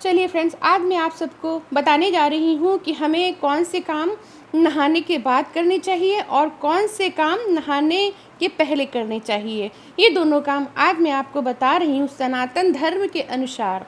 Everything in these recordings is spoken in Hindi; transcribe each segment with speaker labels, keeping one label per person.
Speaker 1: चलिए फ्रेंड्स, आज मैं आप सबको बताने जा रही हूँ कि हमें कौन से काम नहाने के बाद करने चाहिए और कौन से काम नहाने के पहले करने चाहिए। ये दोनों काम आज मैं आपको बता रही हूँ सनातन धर्म के अनुसार।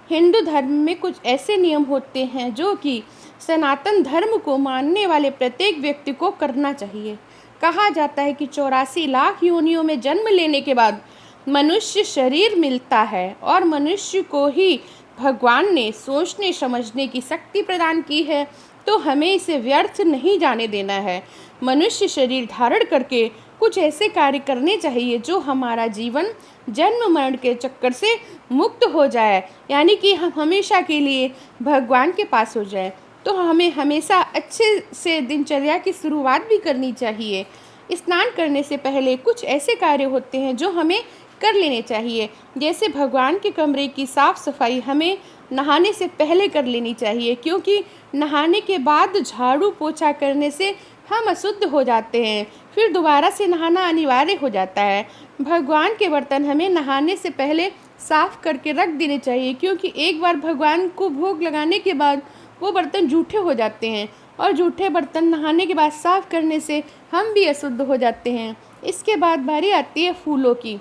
Speaker 1: हिंदू धर्म में कुछ ऐसे नियम होते हैं जो कि सनातन धर्म को मानने वाले प्रत्येक व्यक्ति को करना चाहिए। कहा जाता है कि 84 लाख योनियों में जन्म लेने के बाद मनुष्य शरीर मिलता है और मनुष्य को ही भगवान ने सोचने समझने की शक्ति प्रदान की है, तो हमें इसे व्यर्थ नहीं जाने देना है। मनुष्य शरीर धारण करके कुछ ऐसे कार्य करने चाहिए जो हमारा जीवन जन्म मरण के चक्कर से मुक्त हो जाए, यानी कि हम हमेशा के लिए भगवान के पास हो जाए। तो हमें हमेशा अच्छे से दिनचर्या की शुरुआत भी करनी चाहिए। स्नान करने से पहले कुछ ऐसे कार्य होते हैं जो हमें कर लेने चाहिए, जैसे भगवान के कमरे की साफ़ सफाई हमें नहाने से पहले कर लेनी चाहिए, क्योंकि नहाने के बाद झाड़ू पोछा करने से हम अशुद्ध हो जाते हैं, फिर दोबारा से नहाना अनिवार्य हो जाता है। भगवान के बर्तन हमें नहाने से पहले साफ़ करके रख देने चाहिए, क्योंकि एक बार भगवान को भोग लगाने के बाद वो बर्तन जूठे हो जाते हैं और जूठे बर्तन नहाने के बाद साफ़ करने से हम भी अशुद्ध हो जाते हैं। इसके बाद बारी आती है फूलों की।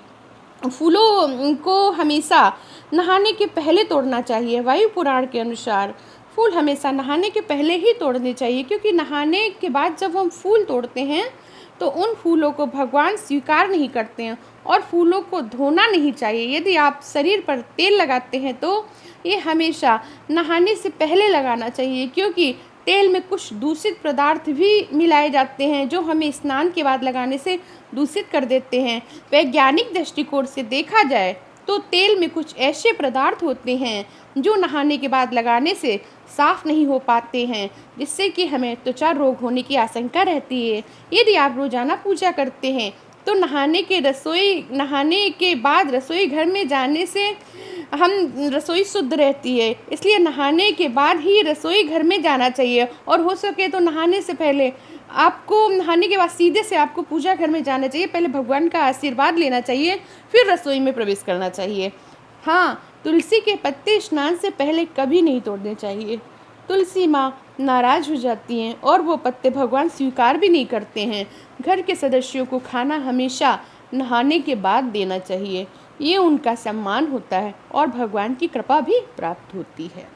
Speaker 1: फूलों को हमेशा नहाने के पहले तोड़ना चाहिए। वायु पुराण के अनुसार फूल हमेशा नहाने के पहले ही तोड़ने चाहिए, क्योंकि नहाने के बाद जब हम फूल तोड़ते हैं तो उन फूलों को भगवान स्वीकार नहीं करते हैं और फूलों को धोना नहीं चाहिए। यदि आप शरीर पर तेल लगाते हैं तो ये हमेशा नहाने से पहले लगाना चाहिए, क्योंकि तेल में कुछ दूषित पदार्थ भी मिलाए जाते हैं जो हमें स्नान के बाद लगाने से दूषित कर देते हैं। वैज्ञानिक दृष्टिकोण से देखा जाए तो तेल में कुछ ऐसे पदार्थ होते हैं जो नहाने के बाद लगाने से साफ़ नहीं हो पाते हैं, जिससे कि हमें त्वचा रोग होने की आशंका रहती है। यदि आप रोज़ाना पूजा करते हैं तो नहाने के बाद रसोई घर में जाने से हम रसोई शुद्ध रहती है, इसलिए नहाने के बाद ही रसोई घर में जाना चाहिए। और हो सके तो नहाने से पहले आपको नहाने के बाद सीधे से आपको पूजा घर में जाना चाहिए, पहले भगवान का आशीर्वाद लेना चाहिए, फिर रसोई में प्रवेश करना चाहिए। हाँ, तुलसी के पत्ते स्नान से पहले कभी नहीं तोड़ने चाहिए। तुलसी माँ नाराज़ हो जाती हैं और वो पत्ते भगवान स्वीकार भी नहीं करते हैं। घर के सदस्यों को खाना हमेशा नहाने के बाद देना चाहिए, ये उनका सम्मान होता है और भगवान की कृपा भी प्राप्त होती है।